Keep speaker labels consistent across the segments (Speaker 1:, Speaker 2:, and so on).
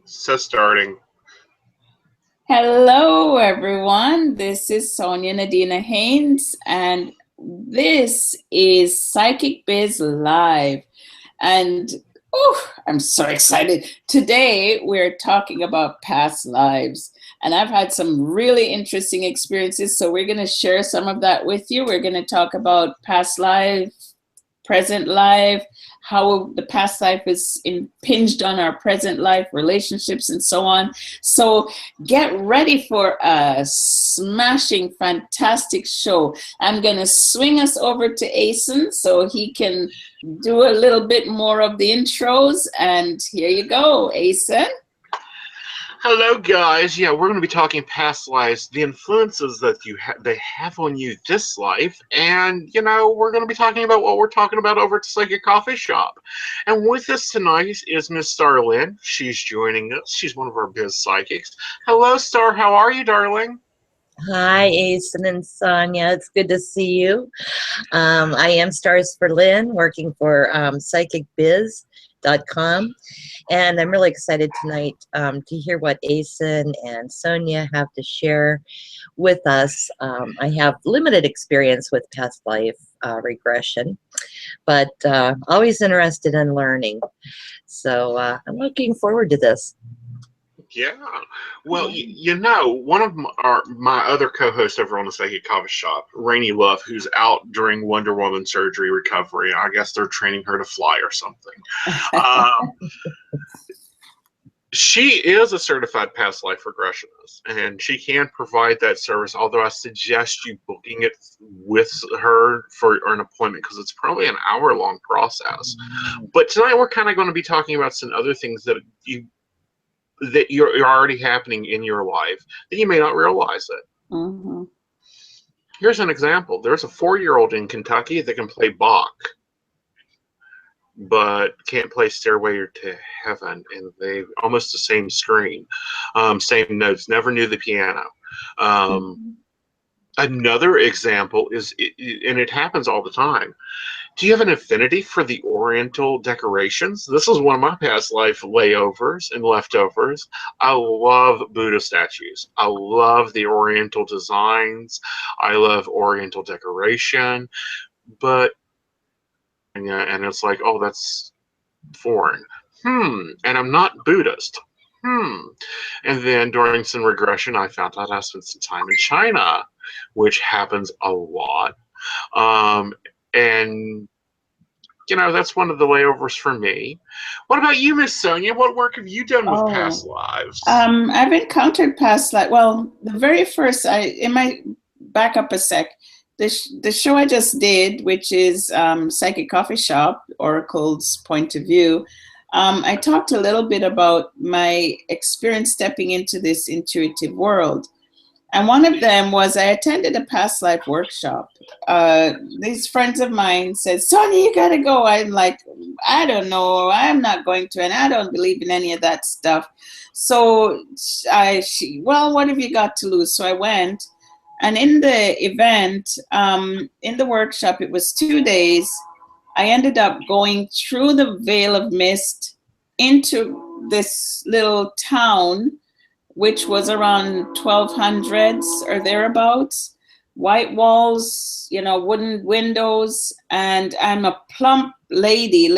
Speaker 1: So starting.
Speaker 2: Hello, everyone. This is Sonia Nadina Haynes, and this is Psychic.biz Live. And I'm so excited. Today, we're talking about past lives. And I've had some really interesting experiences, so we're going to share some of that with you. We're going to talk about past life, present life, how the past life is impinged on our present life, relationships, and so on. So get ready for a smashing, fantastic show. I'm going to swing us over to Aeson so he can do a little bit more of the intros. And here you go, Aeson.
Speaker 1: Hello, guys. Yeah, we're going to be talking past lives, the influences that they have on you this life, and we're going to be talking about what we're talking about over at the Psychic Coffee Shop. And with us tonight is Miss Starlyn. She's joining us. She's one of our biz psychics. Hello, Star. How are you, darling?
Speaker 3: Hi, Aeson and Sonia. It's good to see you. I am Stars for Lynn, working for Psychic.biz.com. And I'm really excited tonight to hear what Aeson and Sonia have to share with us. I have limited experience with past life regression, but always interested in learning. So I'm looking forward to this.
Speaker 1: Yeah. Well, one of my other co-hosts over on the Psychic Coffee Shop, Rainy Love, who's out during Wonder Woman surgery recovery. I guess they're training her to fly or something. She is a certified past life regressionist, and she can provide that service, although I suggest you booking it with her for an appointment because it's probably an hour-long process. But tonight we're kind of going to be talking about some other things that you're already happening in your life that you may not realize it.
Speaker 2: Mm-hmm.
Speaker 1: Here's an example. There's a 4-year-old in Kentucky that can play Bach, but can't play Stairway to Heaven, and they almost the same screen, same notes, never knew the piano. Another example is, and it happens all the time, do you have an affinity for the Oriental decorations? This is one of my past life layovers and leftovers. I love Buddha statues. I love the Oriental designs. I love Oriental decoration. But, and it's like, oh, that's foreign. And I'm not Buddhist. And then during some regression, I found out I spent some time in China, which happens a lot. And that's one of the layovers for me. What about you, Miss Sonia? What work have you done with past lives?
Speaker 2: I've encountered past life. Well, the very first, it might back up a sec. The show I just did, which is Psychic Coffee Shop, Oracle's Point of View, I talked a little bit about my experience stepping into this intuitive world. And one of them was I attended a past life workshop. These friends of mine said, Sonia, you got to go. I'm like, I don't know. I'm not going to, and I don't believe in any of that stuff. So well, what have you got to lose? So I went. And in the event, in the workshop, it was 2 days. I ended up going through the veil of mist into this little town, which was around 1200s or thereabouts. White walls, wooden windows, and I'm a plump lady,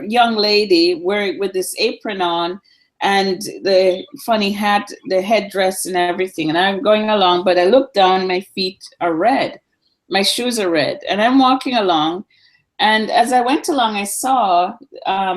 Speaker 2: young lady, with this apron on, and the funny hat, the headdress and everything. And I'm going along, but I look down, my feet are red. My shoes are red. And I'm walking along. And as I went along, I saw, all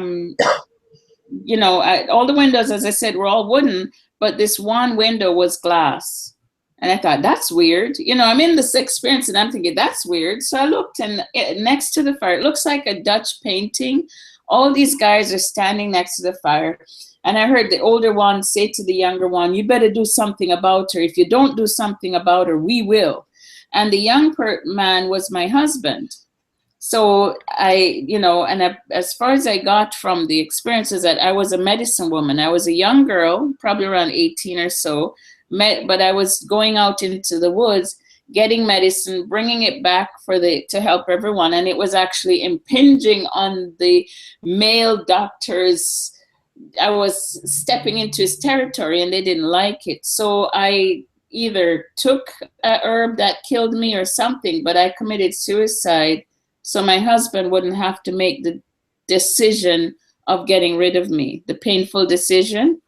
Speaker 2: the windows, as I said, were all wooden, but this one window was glass. And I thought, that's weird. I'm in this experience and I'm thinking, that's weird. So I looked, and next to the fire, it looks like a Dutch painting. All these guys are standing next to the fire. And I heard the older one say to the younger one, you better do something about her. If you don't do something about her, we will. And the young man was my husband. So as far as I got from the experiences, that I was a medicine woman. I was a young girl, probably around 18 or so, but I was going out into the woods, getting medicine, bringing it back to help everyone. And it was actually impinging on the male doctors, I was stepping into his territory and they didn't like it. So I either took a herb that killed me or something, but I committed suicide so my husband wouldn't have to make the decision of getting rid of me, the painful decision,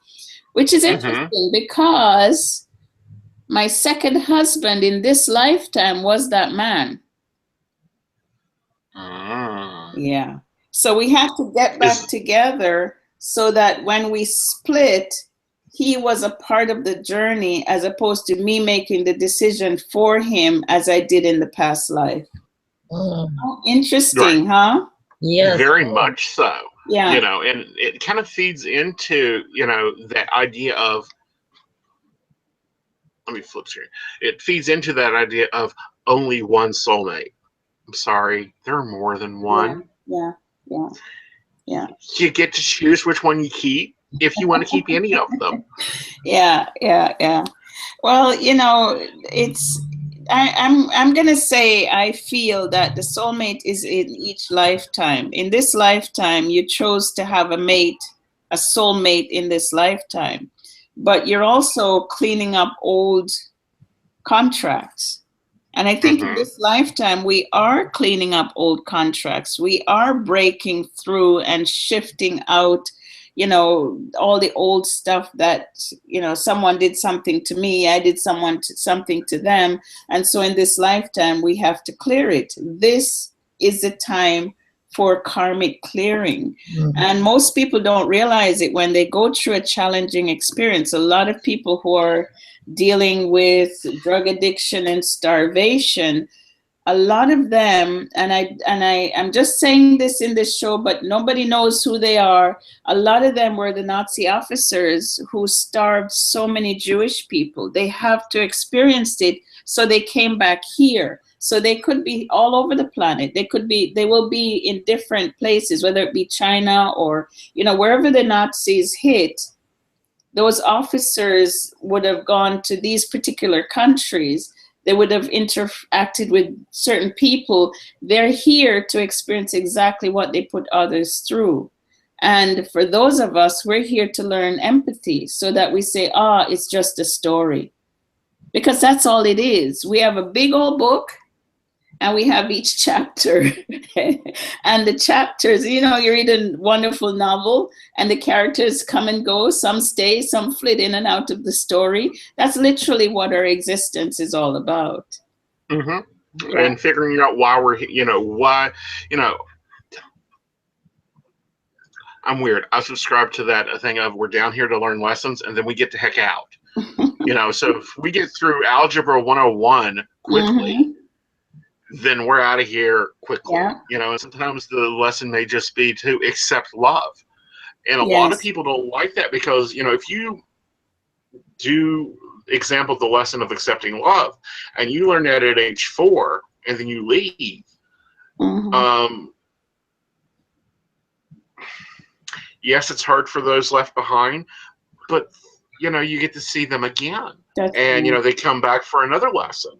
Speaker 2: which is interesting because my second husband in this lifetime was that man. Yeah. So we have to get back together so that when we split, he was a part of the journey as opposed to me making the decision for him as I did in the past life. Oh, interesting, huh?
Speaker 3: Yes.
Speaker 1: Very much so.
Speaker 2: Yeah.
Speaker 1: You know, and it kind of feeds into, you know, that idea of, let me flip here. It feeds into that idea of only one soulmate. I'm sorry, there are more than one.
Speaker 2: Yeah.
Speaker 1: You get to choose which one you keep if you want to keep any of them.
Speaker 2: Yeah. Well, you know, I'm gonna say I feel that the soulmate is in each lifetime. In this lifetime, you chose to have a mate, a soulmate in this lifetime, but you're also cleaning up old contracts. And I think in this lifetime, we are cleaning up old contracts. We are breaking through and shifting out, you know, all the old stuff that, you know, someone did something to me, I did something to them. And so in this lifetime, we have to clear it. This is the time for karmic clearing. And most people don't realize it when they go through a challenging experience. A lot of people who are dealing with drug addiction and starvation, a lot of them, and I'm just saying this in this show, but nobody knows who they are. A lot of them were the Nazi officers who starved so many Jewish people. They have to experience it, so they came back here. So they could be all over the planet. They will be in different places, whether it be China or, you know, wherever the Nazis hit. Those officers would have gone to these particular countries. They would have interacted with certain people. They're here to experience exactly what they put others through. And for those of us, we're here to learn empathy so that we say, it's just a story. Because that's all it is. We have a big old book and we have each chapter. And the chapters, you know, you read a wonderful novel and the characters come and go. Some stay, some flit in and out of the story. That's literally what our existence is all about.
Speaker 1: Yeah. And figuring out why we're, you know, I'm weird. I subscribe to that thing of we're down here to learn lessons and then we get the heck out. You know, so if we get through Algebra 101 quickly, then we're out of here quickly. You know, and sometimes the lesson may just be to accept love. And a lot of people don't like that because, you know, if you do example the lesson of accepting love and you learn that at age 4 and then you leave, yes, it's hard for those left behind, but, you know, you get to see them again. And, you know, they come back for another lesson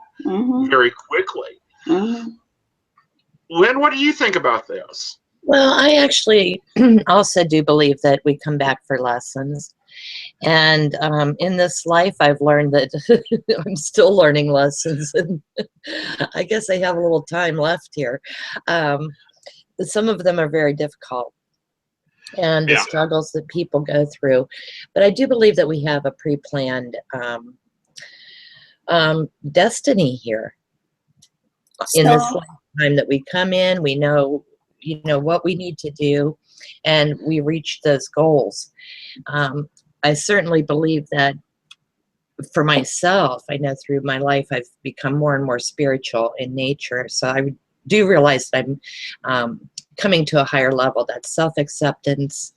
Speaker 1: very quickly. Lynn, what do you think about this?
Speaker 3: Well, I actually also do believe that we come back for lessons. And in this life, I've learned that I'm still learning lessons. And I guess I have a little time left here. Some of them are very difficult and the struggles that people go through. But I do believe that we have a pre-planned destiny here. In this lifetime that we come in, we know, you know, what we need to do, and we reach those goals. I certainly believe that for myself, I know through my life, I've become more and more spiritual in nature. So I do realize that I'm coming to a higher level, that self-acceptance,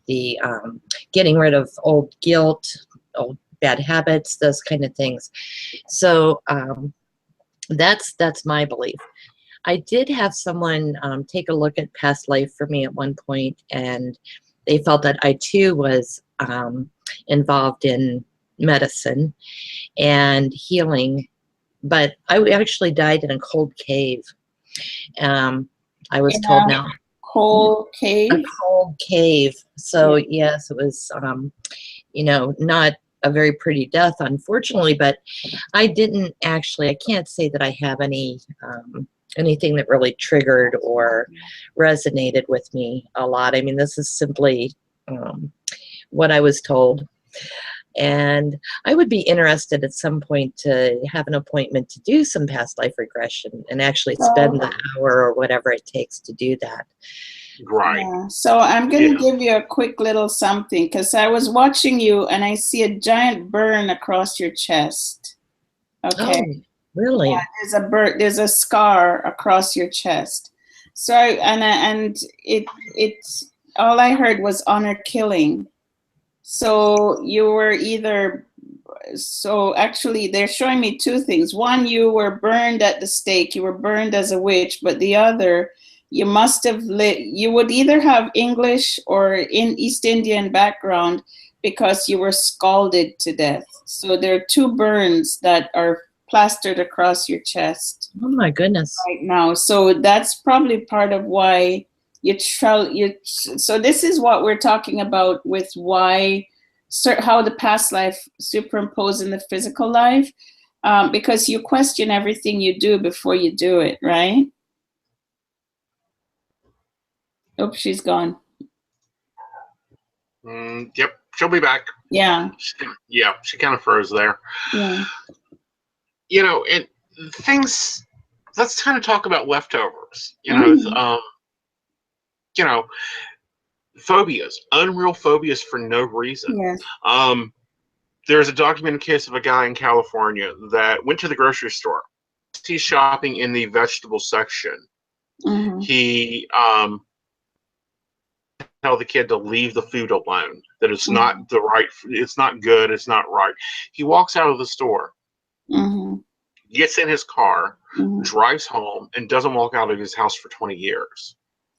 Speaker 3: the getting rid of old guilt, old bad habits, those kind of things. So, that's my belief. I did have someone take a look at past life for me at one point, and they felt that I too was involved in medicine and healing, but I actually died in a cold cave. I was told now.
Speaker 2: coal cave?
Speaker 3: A cold cave. So yes, it was, you know, not a very pretty death, unfortunately, but I didn't actually, I can't say that I have any, anything that really triggered or resonated with me a lot. I mean, this is simply what I was told. And I would be interested at some point to have an appointment to do some past life regression and actually spend the hour or whatever it takes to do that.
Speaker 1: Right.
Speaker 2: Yeah. So I'm going to give you a quick little something, because I was watching you and I see a giant burn across your chest. Okay.
Speaker 3: Oh, really?
Speaker 2: Yeah, there's a scar across your chest. So and it's all I heard was honor killing. So you were either, so actually they're showing me two things. One, you were burned at the stake, you were burned as a witch, but the other, you must have you would either have English or in East Indian background, because you were scalded to death. So there are two burns that are plastered across your chest.
Speaker 3: Oh my goodness.
Speaker 2: Right now. So that's probably part of why so this is what we're talking about with why, how the past life superimpose in the physical life, because you question everything you do before you do it, right? Oh, she's gone.
Speaker 1: Yep, she'll be back.
Speaker 2: Yeah.
Speaker 1: She kind of froze there.
Speaker 2: Yeah.
Speaker 1: You know, and things. Let's kind of talk about leftovers. You know, you know, phobias, unreal phobias for no reason.
Speaker 2: Yeah.
Speaker 1: There's a documented case of a guy in California that went to the grocery store. He's shopping in the vegetable section. He tell the kid to leave the food alone, that it's not the right, it's not good, it's not right. He walks out of the store, gets in his car, drives home, and doesn't walk out of his house for 20 years.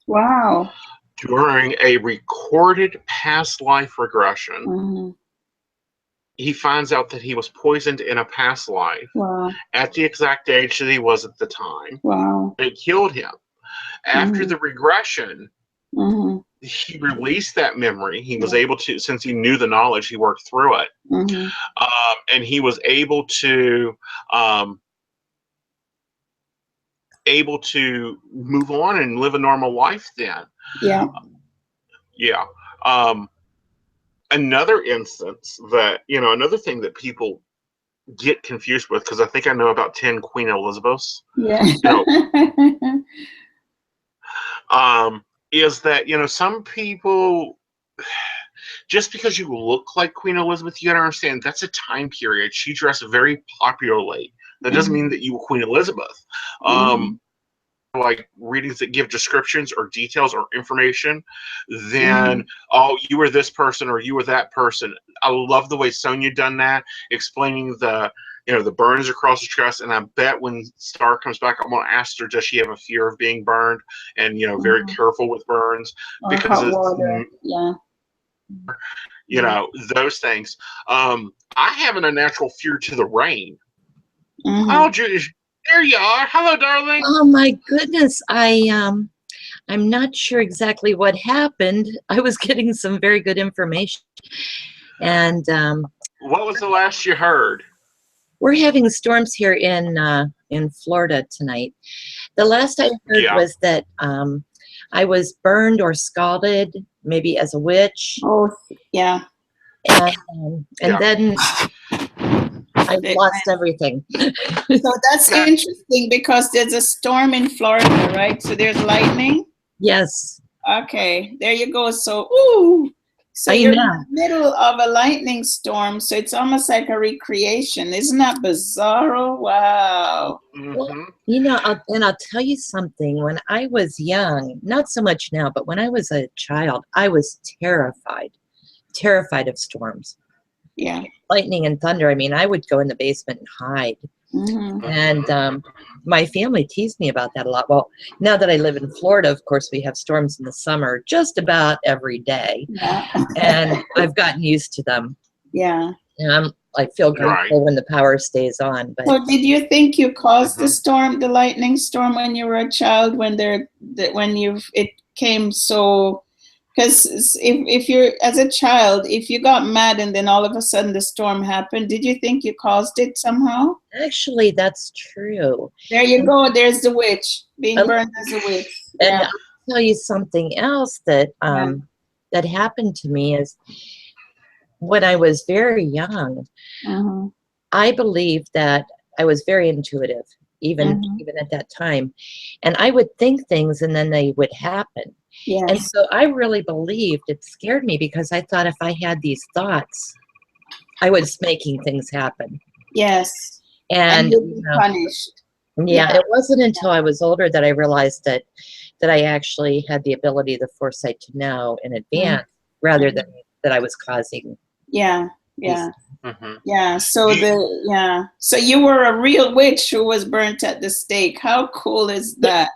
Speaker 2: Wow.
Speaker 1: During a recorded past life regression, he finds out that he was poisoned in a past life at the exact age that he was at the time.
Speaker 2: Wow.
Speaker 1: It killed him. After the regression, he released that memory. He was able to, since he knew the knowledge, he worked through it. And he was able to move on and live a normal life then. Yeah. Another instance that, you know, another thing that people get confused with, because I think I know about 10 Queen Elizabeths.
Speaker 2: Yeah.
Speaker 1: You know, is that, you know, some people, just because you look like Queen Elizabeth, you gotta understand that's a time period. She dressed very popularly. That doesn't mean that you were Queen Elizabeth. Like readings that give descriptions or details or information, then oh, you were this person or you were that person. I love the way Sonia done that, explaining the, you know, the burns across the chest. And I bet when Star comes back, I'm gonna ask her, does she have a fear of being burned? And, you know, very careful with burns, because it's, you know, those things. I have an unnatural fear to the rain. Oh, there you are. Hello, darling.
Speaker 3: Oh my goodness. I'm not sure exactly what happened. I was getting some very good information. And
Speaker 1: what was the last you heard?
Speaker 3: We're having storms here in Florida tonight. The last I heard was that I was burned or scalded, maybe as a witch.
Speaker 2: Oh, yeah.
Speaker 3: And then I lost everything.
Speaker 2: So that's interesting, because there's a storm in Florida, right? So there's lightning?
Speaker 3: Yes.
Speaker 2: Okay, there you go. So, ooh. So you're in the middle of a lightning storm, so it's almost like a recreation. Isn't that bizarre? Wow.
Speaker 3: Well, you know, I'll tell you something. When I was young, not so much now, but when I was a child, I was terrified of storms.
Speaker 2: Yeah.
Speaker 3: Lightning and thunder. I mean, I would go in the basement and hide. And my family teased me about that a lot. Well, now that I live in Florida, of course, we have storms in the summer just about every day. And I've gotten used to them.
Speaker 2: Yeah.
Speaker 3: And I feel grateful when the power stays on. But
Speaker 2: so did you think you caused the storm, the lightning storm, when you were a child, when it came so, because if you're, as a child, if you got mad and then all of a sudden the storm happened, did you think you caused it somehow?
Speaker 3: Actually, that's true.
Speaker 2: There you go. There's the witch being burned as a witch.
Speaker 3: And
Speaker 2: Yeah.
Speaker 3: I'll tell you something else that that happened to me is when I was very young, I believed that I was very intuitive, even at that time. And I would think things and then they would happen.
Speaker 2: Yes.
Speaker 3: And so I really believed, it scared me because I thought if I had these thoughts, I was making things happen.
Speaker 2: Yes.
Speaker 3: And
Speaker 2: you'd be punished.
Speaker 3: Yeah, it wasn't until I was older that I realized that I actually had the ability, the foresight to know in advance rather than that I was causing.
Speaker 2: Yeah. Yeah. Yeah. So so you were a real witch who was burnt at the stake. How cool is that?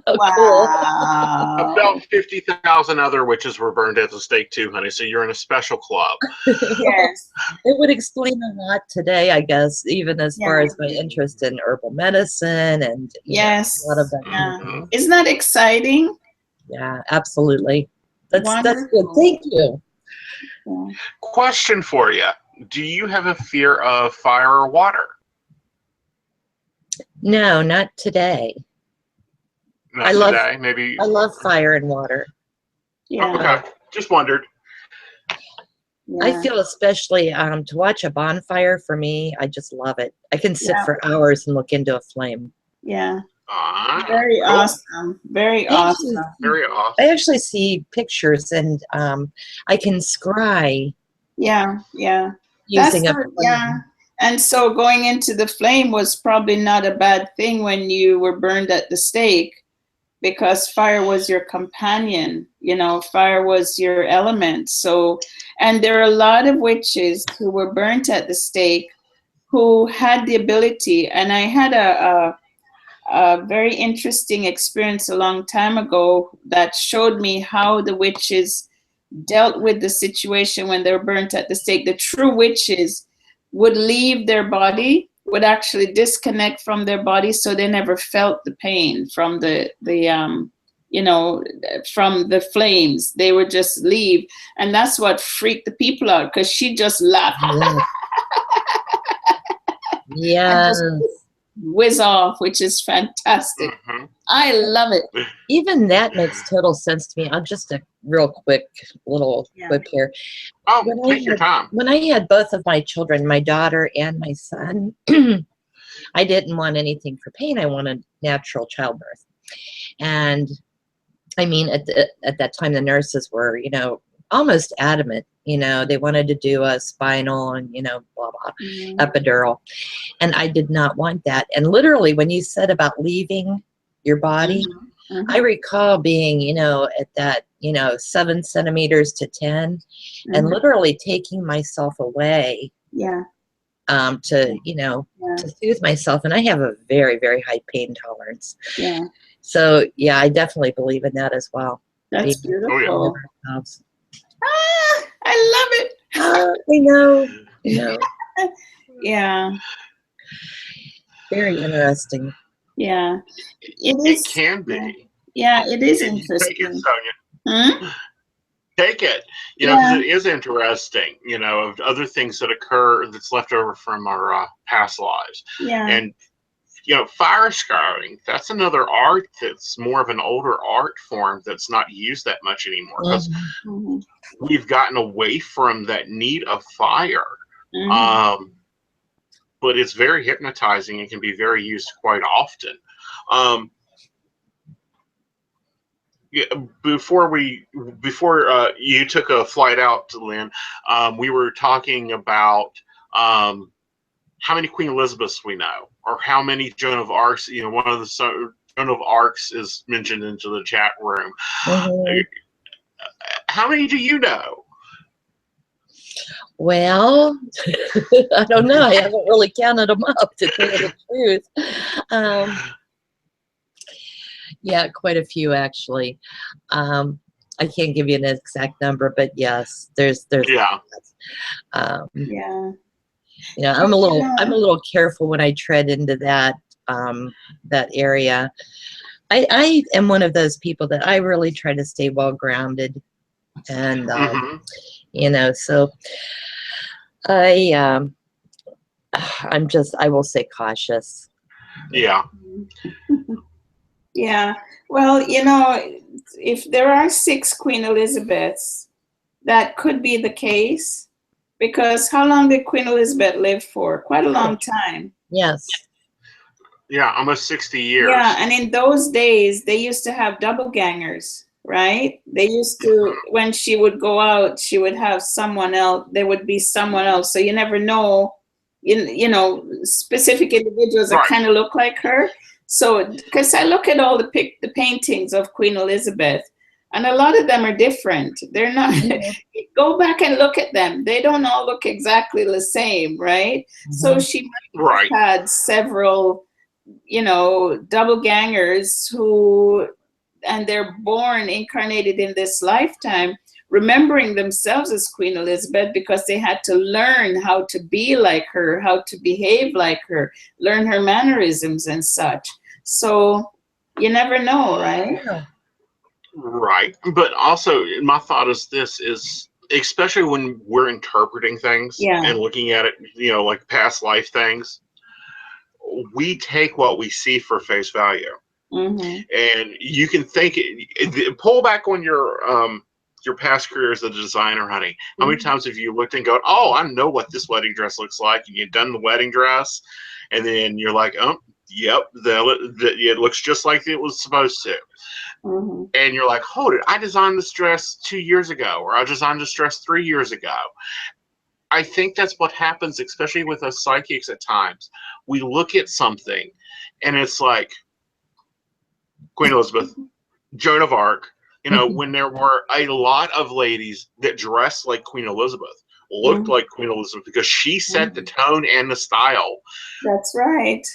Speaker 2: Wow.
Speaker 1: About 50,000 other witches were burned at the stake too, honey. So you're in a special club.
Speaker 2: Yes.
Speaker 3: It would explain a lot today, I guess, even as far as my interest in herbal medicine and a lot of that.
Speaker 2: Yeah. Isn't that exciting?
Speaker 3: Yeah, absolutely. That's good. Thank you.
Speaker 2: Yeah.
Speaker 1: Question for you. Do you have a fear of fire or water?
Speaker 3: No, not today.
Speaker 1: Not today, maybe.
Speaker 3: I love fire and water.
Speaker 2: Yeah.
Speaker 1: Okay. Just wondered.
Speaker 2: Yeah.
Speaker 3: I feel especially to watch a bonfire, for me, I just love it. I can sit for hours and look into a flame.
Speaker 2: Yeah. Very awesome. Very awesome.
Speaker 1: Very awesome.
Speaker 3: I actually see pictures and I can scry.
Speaker 2: Yeah. Yeah.
Speaker 3: Using
Speaker 2: And so going into the flame was probably not a bad thing when you were burned at the stake, because fire was your companion, fire was your element. So, and there are a lot of witches who were burnt at the stake who had the ability, and I had a very interesting experience a long time ago that showed me how the witches dealt with the situation when they were burnt at the stake. The true witches would leave their body, would actually disconnect from their body, so they never felt the pain from from the flames. They would just leave, and that's what freaked the people out, because she just laughed.
Speaker 3: Yeah.
Speaker 2: Whiz off, which is fantastic. I love it.
Speaker 3: Even that makes total sense to me. I'll just a real quick little clip here.
Speaker 1: Oh, take your time.
Speaker 3: When I had both of my children, my daughter and my son, I didn't want anything for pain. I wanted natural childbirth. And I mean, at that time, the nurses were, almost adamant. They wanted to do a spinal and, blah, blah, epidural. And I did not want that. And literally, when you said about leaving your body, I recall being, at that, 7 centimeters to 10, and literally taking myself away. To to soothe myself. And I have a very, very high pain tolerance. So yeah, I definitely believe in that as well.
Speaker 2: That's beautiful. I love it.
Speaker 3: I know.
Speaker 2: Yeah.
Speaker 3: Very interesting.
Speaker 2: Yeah.
Speaker 1: It can be.
Speaker 2: Yeah, it is interesting.
Speaker 1: Take it, Sonia. Take it. Because it is interesting, of other things that occur that's left over from our past lives.
Speaker 2: Yeah.
Speaker 1: And, fire scouring, that's another art that's more of an older art form that's not used that much anymore, because we've gotten away from that need of fire. But it's very hypnotizing and can be very used quite often. Before you took a flight out to Lynn, we were talking about how many Queen Elizabeths we know, or how many Joan of Arcs. One of the Joan of Arcs is mentioned into the chat room. How many do you know?
Speaker 3: Well, I don't know. I haven't really counted them up, to tell you the truth. Yeah, quite a few actually. I can't give you an exact number, but yes, there's
Speaker 1: yeah.
Speaker 3: I'm a little careful when I tread into that that area. I am one of those people that I really try to stay well grounded, and you know, so I I will say cautious.
Speaker 1: Yeah.
Speaker 2: Yeah. Well, you know, if there are 6 Queen Elizabeths, that could be the case, because how long did Queen Elizabeth live for? Quite a long time.
Speaker 3: Yes.
Speaker 1: Yeah, almost 60 years.
Speaker 2: Yeah, and in those days, they used to have double gangers, right? They used to, when she would go out, she would have someone else. There would be someone else. So you never know, you know, specific individuals that kind of look like her. So, because I look at all the paintings of Queen Elizabeth, and a lot of them are different. They're not, go back and look at them. They don't all look exactly the same, right? So she might have had several, you know, double gangers who, and they're born incarnated in this lifetime, remembering themselves as Queen Elizabeth because they had to learn how to be like her, how to behave like her, learn her mannerisms and such. So you never know, right?
Speaker 1: Right. But also, my thought is this is, especially when we're interpreting things and looking at it, you know, like past life things, we take what we see for face value. And you can think, pull back on your past career as a designer, honey. How many times have you looked and gone, oh, I know what this wedding dress looks like, and you've done the wedding dress, and then you're like, oh, yep, it looks just like it was supposed to. And you're like, hold it, I designed this dress 2 years ago, or I designed this dress 3 years ago. I think that's what happens, especially with us psychics at times. We look at something, and it's like Queen Elizabeth, Joan of Arc, you know, when there were a lot of ladies that dressed like Queen Elizabeth, looked like Queen Elizabeth, because she set the tone and the style.
Speaker 2: That's right.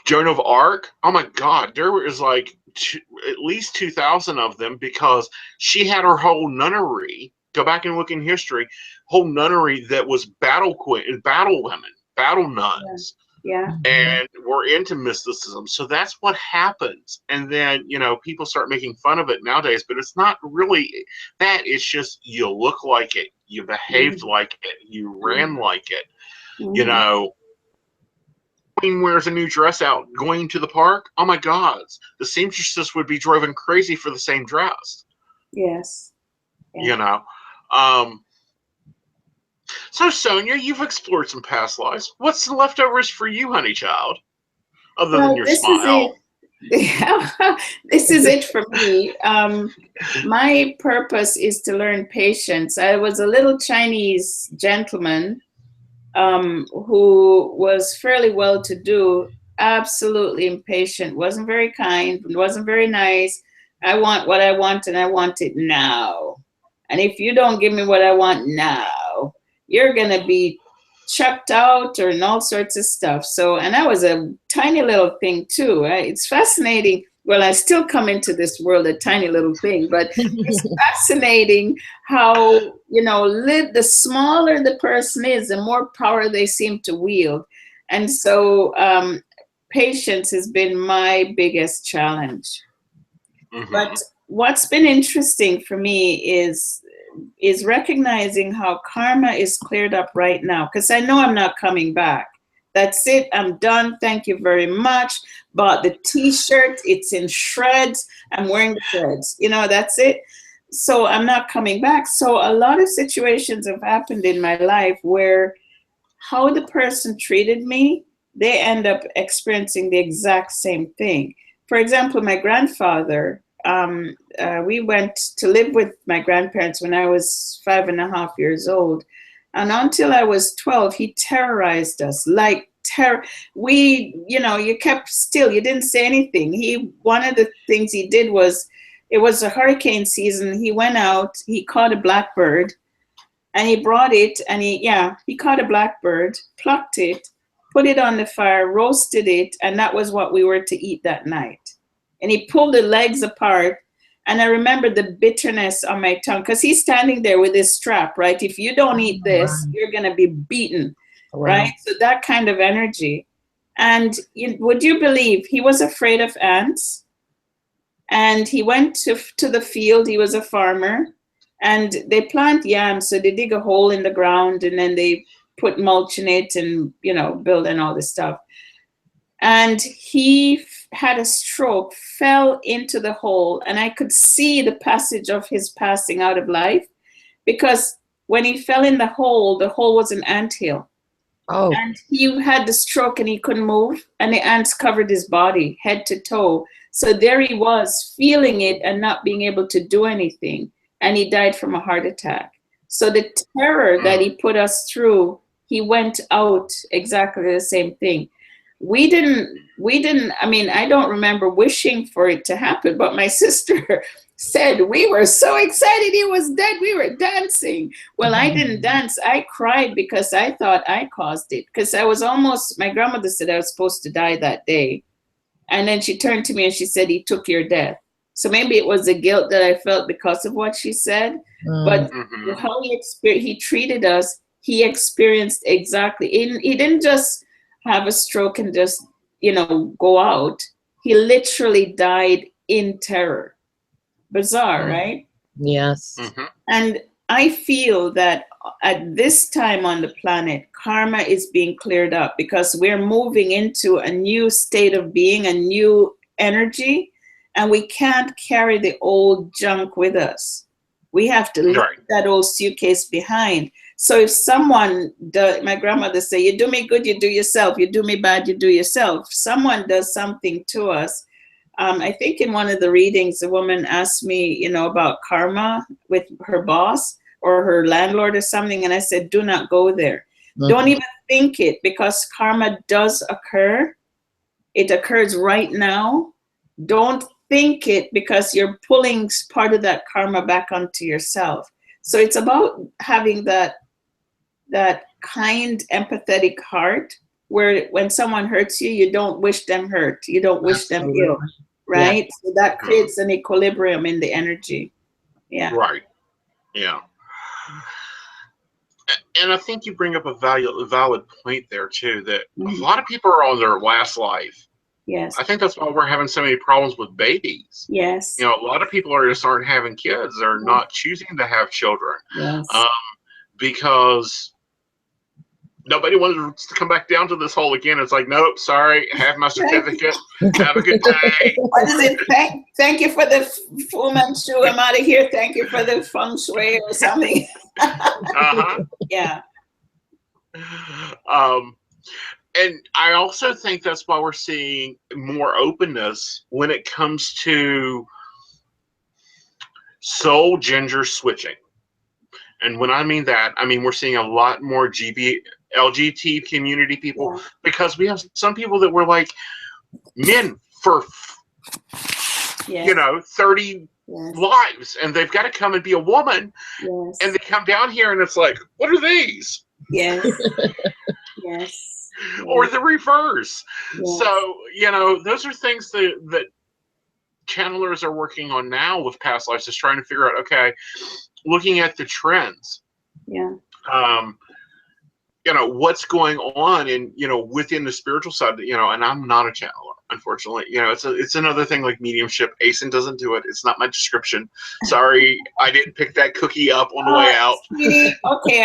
Speaker 1: Joan of Arc, oh my God, there was like at least 2,000 of them, because she had her whole nunnery. Go back and look in history, whole nunnery that was battle women, battle nuns. And we're into mysticism. So that's what happens. And then, you know, people start making fun of it nowadays, but it's not really that. It's just you look like it, you behaved like it, you ran like it. You know, Queen wears a new dress out going to the park. Oh my God, the seamstresses would be driven crazy for the same dress.
Speaker 2: Yes.
Speaker 1: You know. So, Sonia, you've explored some past lives. What's the leftovers for you, honey child, other than your smile?
Speaker 2: This is it for me. My purpose is to learn patience. I was a little Chinese gentleman who was fairly well-to-do, absolutely impatient, wasn't very kind, wasn't very nice. I want what I want, and I want it now. And if you don't give me what I want now, you're going to be chucked out or all sorts of stuff. So, and I was a tiny little thing too. Right? It's fascinating. Well, I still come into this world a tiny little thing, but it's fascinating how, you know, the smaller the person is, the more power they seem to wield. And so patience has been my biggest challenge. But what's been interesting for me is recognizing how karma is cleared up right now, because I know I'm not coming back. That's it. I'm done. Thank you very much. Bought the t-shirt. It's in shreds. I'm wearing the shreds. You know, that's it. So I'm not coming back. So a lot of situations have happened in my life where how the person treated me, they end up experiencing the exact same thing. For example, my grandfather, we went to live with my grandparents when I was 5.5 years old. And until I was 12, he terrorized us like terror. You know, you kept still, you didn't say anything. One of the things he did was, it was a hurricane season. He went out, he caught a blackbird, and he brought it, and he caught a blackbird, plucked it, put it on the fire, roasted it, and that was what we were to eat that night. And he pulled the legs apart, and I remember the bitterness on my tongue, because he's standing there with his strap, right? If you don't eat this, you're going to be beaten, right? So that kind of energy. And would you believe he was afraid of ants? And he went to the field. He was a farmer, and they plant yams. So they dig a hole in the ground, and then they put mulch in it, and build and all this stuff. And he had a stroke, fell into the hole, and I could see the passage of his passing out of life, because when he fell in the hole was an anthill.
Speaker 3: Oh.
Speaker 2: And he had the stroke and he couldn't move, and the ants covered his body head to toe. So there he was, feeling it and not being able to do anything, and he died from a heart attack. So the terror that he put us through, he went out exactly the same thing. We didn't, I mean, I don't remember wishing for it to happen, but my sister said we were so excited he was dead. We were dancing. Well, I didn't dance. I cried because I thought I caused it. Because my grandmother said I was supposed to die that day. And then she turned to me and she said, he took your death. So maybe it was the guilt that I felt because of what she said. But how he treated us, he experienced exactly. He didn't just have a stroke and just, go out. He literally died in terror. Bizarre, right?
Speaker 3: Yes.
Speaker 2: And I feel that at this time on the planet, karma is being cleared up because we're moving into a new state of being, a new energy, and we can't carry the old junk with us. We have to leave that old suitcase behind. So if someone does, my grandmother say, you do me good, you do yourself. You do me bad, you do yourself. Someone does something to us. I think in one of the readings, a woman asked me, about karma with her boss or her landlord or something. And I said, do not go there. Don't even think it, because karma does occur. It occurs right now. Don't think it, because you're pulling part of that karma back onto yourself. So it's about having that kind, empathetic heart where when someone hurts you, you don't wish them hurt. You don't wish them ill. Right? Yeah. So that creates an equilibrium in the energy. Yeah.
Speaker 1: Right. Yeah. And I think you bring up a valid point there too, that a lot of people are on their last life.
Speaker 2: Yes.
Speaker 1: I think that's why we're having so many problems with babies.
Speaker 2: Yes.
Speaker 1: A lot of people aren't having kids. They're not choosing to have children.
Speaker 2: Yes.
Speaker 1: Because nobody wants to come back down to this hole again. It's like, nope, sorry, have my certificate. Have a good day.
Speaker 2: What is it? Thank you for the Fu Manchu. I'm out of here. Thank you for the feng shui or something. Yeah.
Speaker 1: And I also think that's why we're seeing more openness when it comes to soul gender switching. And when I mean that, I mean we're seeing a lot more LGBT community people, because we have some people that were like men for 30 lives, and they've got to come and be a woman, and they come down here and it's like, what are these?
Speaker 2: Yes. Yes.
Speaker 1: Or the reverse. So those are things that channelers are working on now with past lives, just trying to figure out, okay, looking at the trends, what's going on in, within the spiritual side, and I'm not a channeler, unfortunately. It's another thing like mediumship. Aeson doesn't do it. It's not my description. Sorry, I didn't pick that cookie up on the way out.
Speaker 2: Sweetie, okay,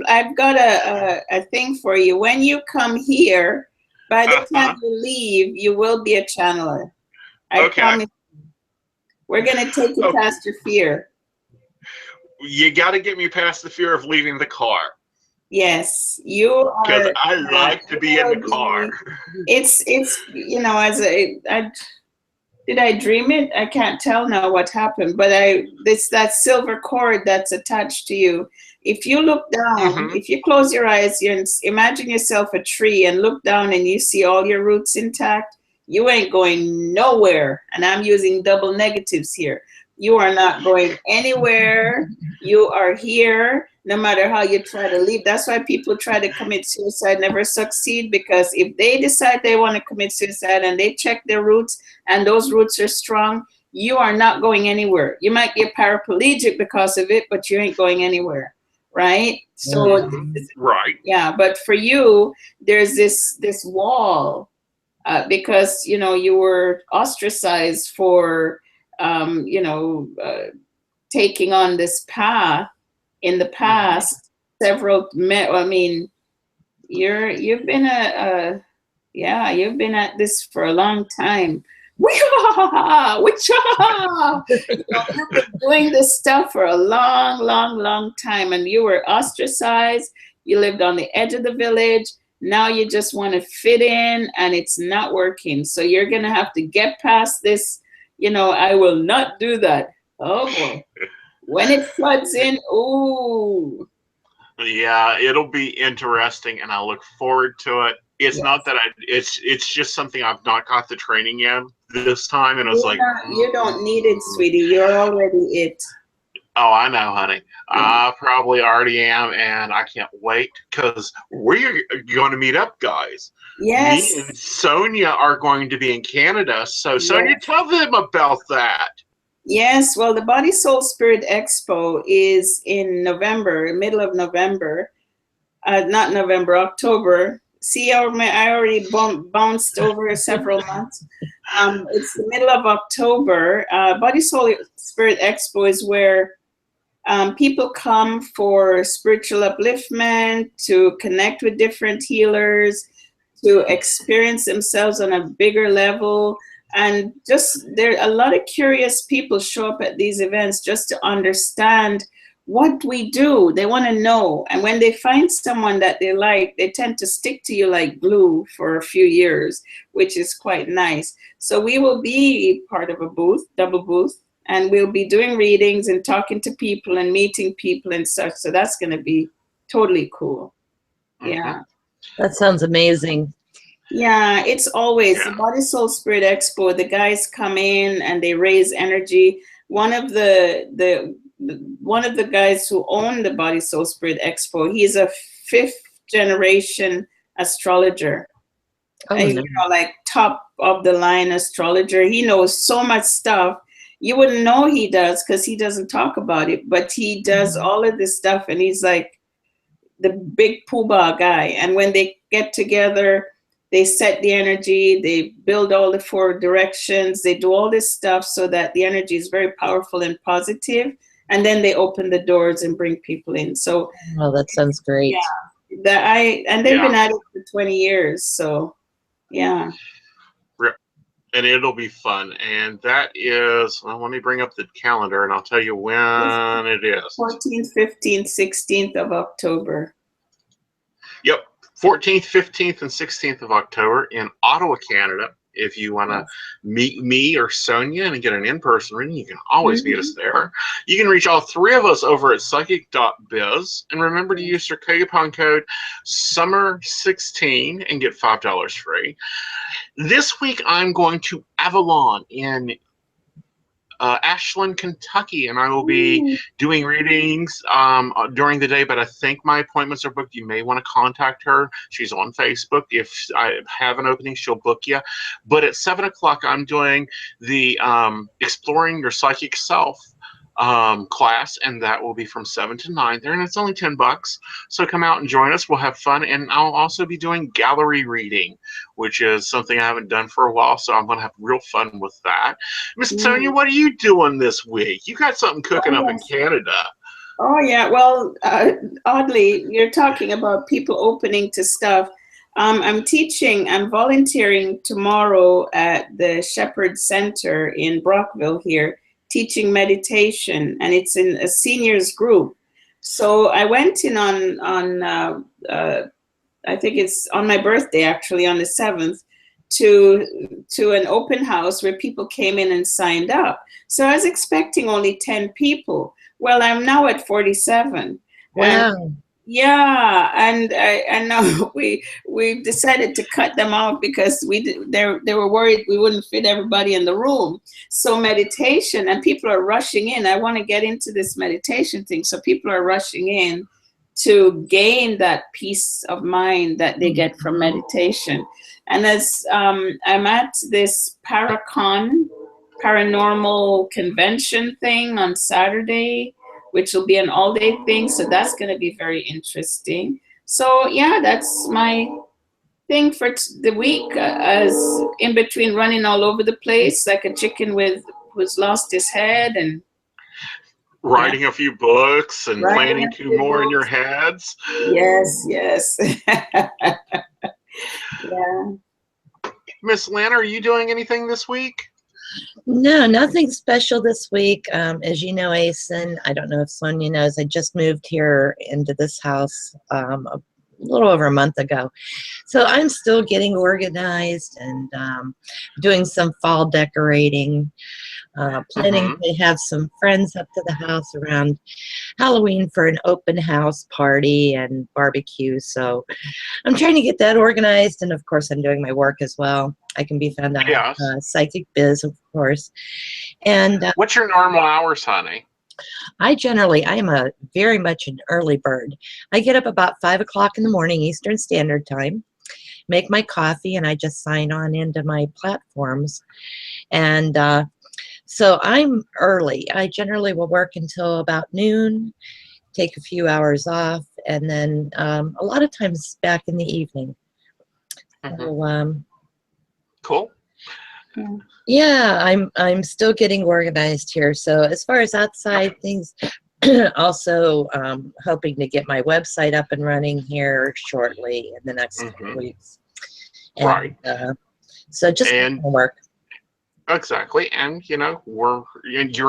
Speaker 2: I've got a thing for you. When you come here, by the time you leave, you will be a channeler. I promise. We're gonna take you past your fear.
Speaker 1: You got to get me past the fear of leaving the car.
Speaker 2: Yes, you are.
Speaker 1: Because I like to be in the car.
Speaker 2: It's did I dream it? I can't tell now what happened, but it's that silver cord that's attached to you. If you look down, if you close your eyes, you imagine yourself a tree and look down and you see all your roots intact, you ain't going nowhere. And I'm using double negatives here. You are not going anywhere. You are here, no matter how you try to leave. That's why people try to commit suicide, never succeed, because if they decide they want to commit suicide and they check their roots and those roots are strong, you are not going anywhere. You might get paraplegic because of it, but you ain't going anywhere, right? So,
Speaker 1: right.
Speaker 2: Yeah, but for you, there's this wall because you were ostracized for taking on this path in the past. I mean, you've been you've been at this for a long time. You've been doing this stuff for a long, long, long time, and you were ostracized. You lived on the edge of the village. Now you just want to fit in, and it's not working. So you're going to have to get past this. I will not do that. Oh boy. When it floods in, ooh.
Speaker 1: Yeah, it'll be interesting, and I look forward to it. It's
Speaker 2: Yes.
Speaker 1: not that it's just something I've not got the training in this time, and it's like,
Speaker 2: You don't need it, sweetie. You're already it.
Speaker 1: oh, I know, honey.
Speaker 2: Yeah.
Speaker 1: I probably already am, and I can't wait because we're going to meet up, guys.
Speaker 2: Yes.
Speaker 1: Me and Sonia are going to be in Canada. So, Sonia, tell them about that.
Speaker 2: Yes, well, the Body Soul Spirit Expo is in November, middle of November. Not November, October. See, I already bounced over several months. It's the middle of October. Body Soul Spirit Expo is where people come for spiritual upliftment, to connect with different healers, to experience themselves on a bigger level. And just there, a lot of curious people show up at these events just to understand what we do. They want to know. And when they find someone that they like, they tend to stick to you like glue for a few years, which is quite nice. So we will be part of a booth, double booth, and we'll be doing readings and talking to people and meeting people and such. So that's going to be totally cool. Yeah.
Speaker 3: That sounds amazing.
Speaker 2: Yeah, it's always the Body Soul Spirit Expo. The guys come in and they raise energy. One of the guys who own the Body Soul Spirit Expo, he's a 5th generation astrologer. And, like top of the line astrologer. He knows so much stuff. You wouldn't know he does because he doesn't talk about it, but he does all of this stuff, and he's like the big poobah guy. And when they get together, they set the energy, they build all the 4 directions, they do all this stuff so that the energy is very powerful and positive, and then they open the doors and bring people in. So,
Speaker 3: oh, that sounds great.
Speaker 2: Yeah, and they've been at it for 20 years, so yeah.
Speaker 1: And it'll be fun. And that is, well, let me bring up the calendar and I'll tell you when it is.
Speaker 2: 14th, 15th, 16th of October.
Speaker 1: Yep. 14th, 15th, and 16th of October in Ottawa, Canada. If you want to meet me or Sonia and get an in-person reading, you can always meet us there. You can reach all 3 of us over at Psychic.biz. And remember to use your coupon code SUMMER16 and get $5 free. This week, I'm going to Avalon in Ashland, Kentucky, and I will be doing readings during the day, but I think my appointments are booked. You may want to contact her. She's on Facebook. If I have an opening, she'll book you. But at 7 o'clock, I'm doing the Exploring Your Psychic Self class, and that will be from 7 to 9 there, and it's only $10. So come out and join us. We'll have fun, and I'll also be doing gallery reading, which is something I haven't done for a while, so I'm going to have real fun with that. Miss Sonia, what are you doing this week? You got something cooking up in Canada.
Speaker 2: Oh, yeah. Well, oddly, you're talking about people opening to stuff. I'm volunteering tomorrow at the Shepherd Center in Brockville here, teaching meditation, and it's in a seniors group. So I went in on I think it's on my birthday, actually, on the 7th, to an open house where people came in and signed up. So I was expecting only 10 people. Well, I'm now at 47.
Speaker 3: Wow.
Speaker 2: And I know we decided to cut them off because they were worried we wouldn't fit everybody in the room. So meditation, and people are rushing in. I want to get into this meditation thing. So people are rushing in to gain that peace of mind that they get from meditation. And as I'm at this paranormal convention thing on Saturday, which will be an all-day thing. So that's going to be very interesting. So yeah, that's my thing for the week, as in between running all over the place like a chicken who's lost his head, and
Speaker 1: Writing a few books and
Speaker 2: writing
Speaker 1: planning
Speaker 2: a
Speaker 1: two
Speaker 2: few
Speaker 1: more in your
Speaker 2: books.
Speaker 1: heads.
Speaker 2: Yes, yes. Yeah.
Speaker 1: Miss Lynn, are you doing anything this week?
Speaker 3: No, nothing special this week. As you know, Aeson, I don't know if Sonia knows, I just moved here into this house a little over a month ago. So I'm still getting organized and doing some fall decorating, planning to have some friends up to the house around Halloween for an open house party and barbecue. So I'm trying to get that organized, and of course I'm doing my work as well. I can be found on
Speaker 1: Yes.
Speaker 3: Psychic.biz, of course. And
Speaker 1: What's your normal hours, honey?
Speaker 3: I am a very much an early bird. I get up about 5 o'clock in the morning Eastern Standard Time, make my coffee, and I just sign on into my platforms. And so I'm early. I generally will work until about noon, take a few hours off, and then a lot of times back in the evening. So,
Speaker 1: cool.
Speaker 3: Yeah, I'm still getting organized here. So as far as outside things, also hoping to get my website up and running here shortly in the next couple weeks. And,
Speaker 1: Right.
Speaker 3: So just work.
Speaker 1: Exactly, and you're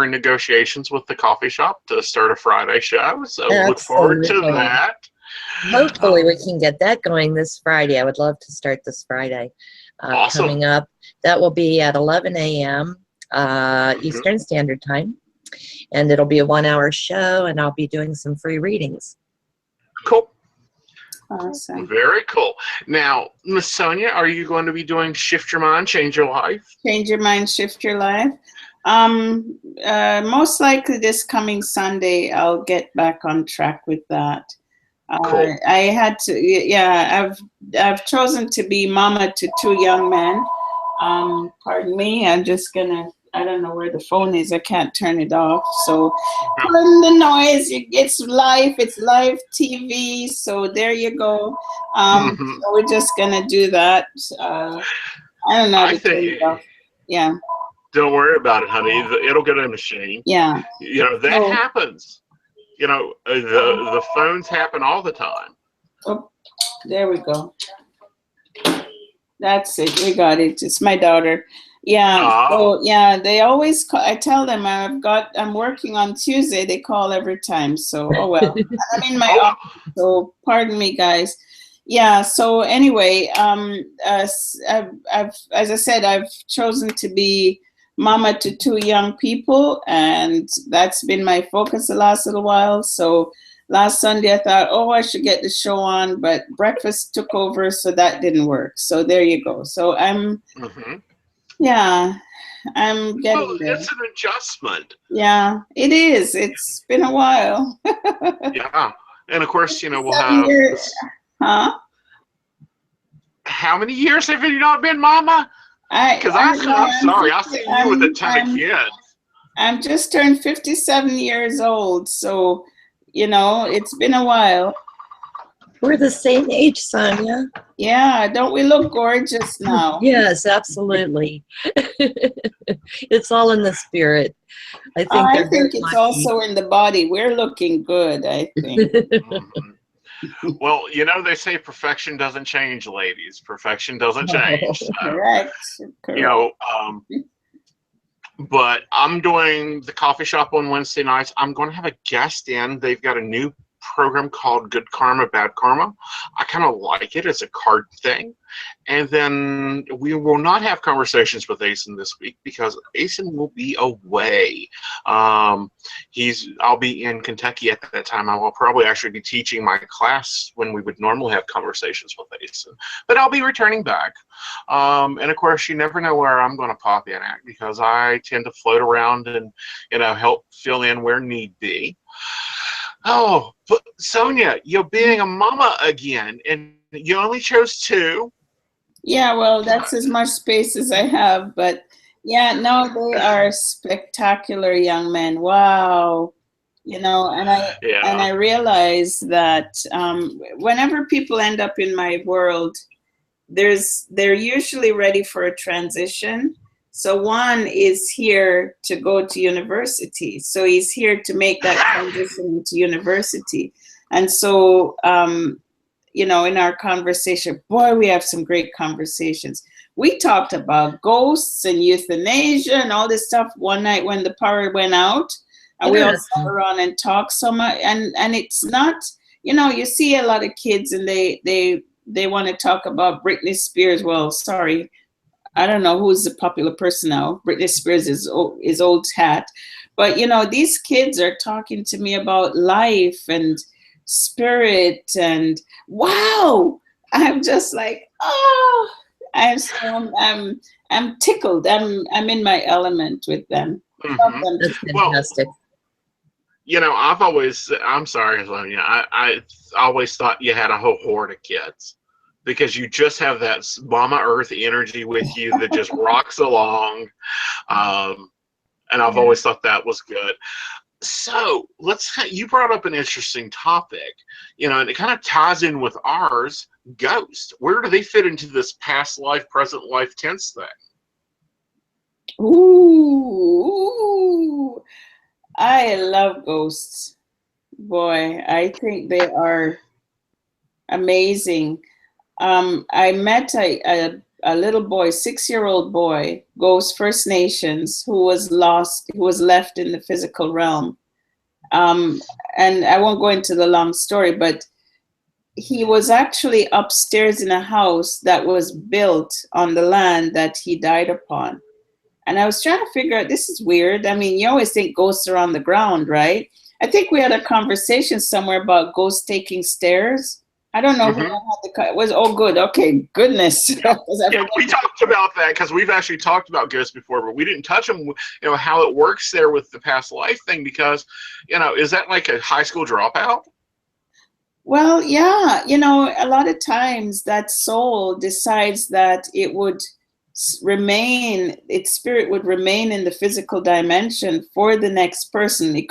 Speaker 1: in negotiations with the coffee shop to start a Friday show, so look forward to that.
Speaker 3: Hopefully we can get that going this Friday. I would love to start this Friday.
Speaker 1: Awesome.
Speaker 3: Coming up. That will be at 11 a.m. Eastern Standard Time, and it'll be a 1-hour show, and I'll be doing some free readings.
Speaker 1: Cool.
Speaker 2: Awesome.
Speaker 1: Very cool. Now, Miss Sonia, are you going to be doing Shift Your Mind, Change Your Life?
Speaker 2: Change Your Mind, Shift Your Life. Most likely this coming Sunday, I'll get back on track with that.
Speaker 1: Cool.
Speaker 2: I had to, yeah, I've chosen to be mama to 2 young men. Pardon me, I'm just gonna, I don't know where the phone is, I can't turn it off. So pardon the noise, it's live TV, so there you go. So we're just gonna do that. I don't know how to turn it off. Yeah.
Speaker 1: Don't worry about it, honey. It'll get in the machine.
Speaker 2: Yeah.
Speaker 1: That happens. The phones happen all the time.
Speaker 2: Oh, there we go. That's it. We got it. It's my daughter. Yeah. So yeah, they always call. I tell them I'm working on Tuesday. They call every time. So oh well. I'm in my office. So pardon me, guys. Yeah. So anyway, as I said, I've chosen to be mama to 2 young people, and that's been my focus the last little while. So last Sunday I thought, oh, I should get the show on, but breakfast took over, so that didn't work. So there you go. So I'm I'm getting there.
Speaker 1: It's an adjustment.
Speaker 2: Yeah, it is. It's been a while.
Speaker 1: Yeah. And of course, we'll have How many years have you not been mama? Because I'm sorry, I see you with a ton of kids.
Speaker 2: I'm just turned 57 years old, so it's been a while.
Speaker 3: We're the same age, Sonia.
Speaker 2: Yeah, don't we look gorgeous now?
Speaker 3: Yes, absolutely. It's all in the spirit. I think
Speaker 2: it's also in the body. We're looking good, I think.
Speaker 1: Well, they say perfection doesn't change, ladies. Perfection doesn't change. So,
Speaker 2: correct.
Speaker 1: But I'm doing the coffee shop on Wednesday nights. I'm going to have a guest in. They've got a new program called Good Karma, Bad Karma. I kind of like it as a card thing. And then we will not have conversations with Aeson this week because Aeson will be away. I'll be in Kentucky at that time. I will probably actually be teaching my class when we would normally have conversations with Aeson. But I'll be returning back. And of course, you never know where I'm going to pop in at because I tend to float around and, help fill in where need be. Oh, but Sonia, you're being a mama again, and you only chose 2.
Speaker 2: Yeah, well, that's as much space as I have, but yeah, no, they are spectacular young men. Wow. And I realize that whenever people end up in my world, they're usually ready for a transition. So one is here to go to university. So he's here to make that transition into university. And so, you know, in our conversation, boy, we have some great conversations. We talked about ghosts and euthanasia and all this stuff one night when the power went out. And we all sat around and talked so much. And it's not, you know, you see a lot of kids and they want to talk about Britney Spears. Well, sorry, I don't know who's the popular person now. Britney Spears is old hat. But, you know, these kids are talking to me about life and spirit and wow. I'm just like, oh, I'm tickled. I'm in my element with them.
Speaker 1: Mm-hmm.
Speaker 3: That's fantastic.
Speaker 1: Well, you know, I'm sorry, Sonia, I always thought you had a whole horde of kids because you just have that Mama Earth energy with you that just rocks along. And I've always thought that was good. So you brought up an interesting topic, you know, and it kind of ties in with ours, ghosts. Where do they fit into this past life, present life tense thing?
Speaker 2: Ooh, I love ghosts. Boy, I think they are amazing. I met a little boy, 6-year-old boy, Ghost First Nations, who was left in the physical realm. And I won't go into the long story, but he was actually upstairs in a house that was built on the land that he died upon. And I was trying to figure out, this is weird. I mean, you always think ghosts are on the ground, right? I think we had a conversation somewhere about ghosts taking stairs. I don't know who had it was. Oh, good. Okay, goodness.
Speaker 1: Yeah, we talked about that because we've actually talked about ghosts before, but we didn't touch them. You know how it works there with the past life thing because, you know, is that like a high school dropout?
Speaker 2: Well, yeah. You know, a lot of times that soul decides that it would its spirit would remain in the physical dimension for the next person. It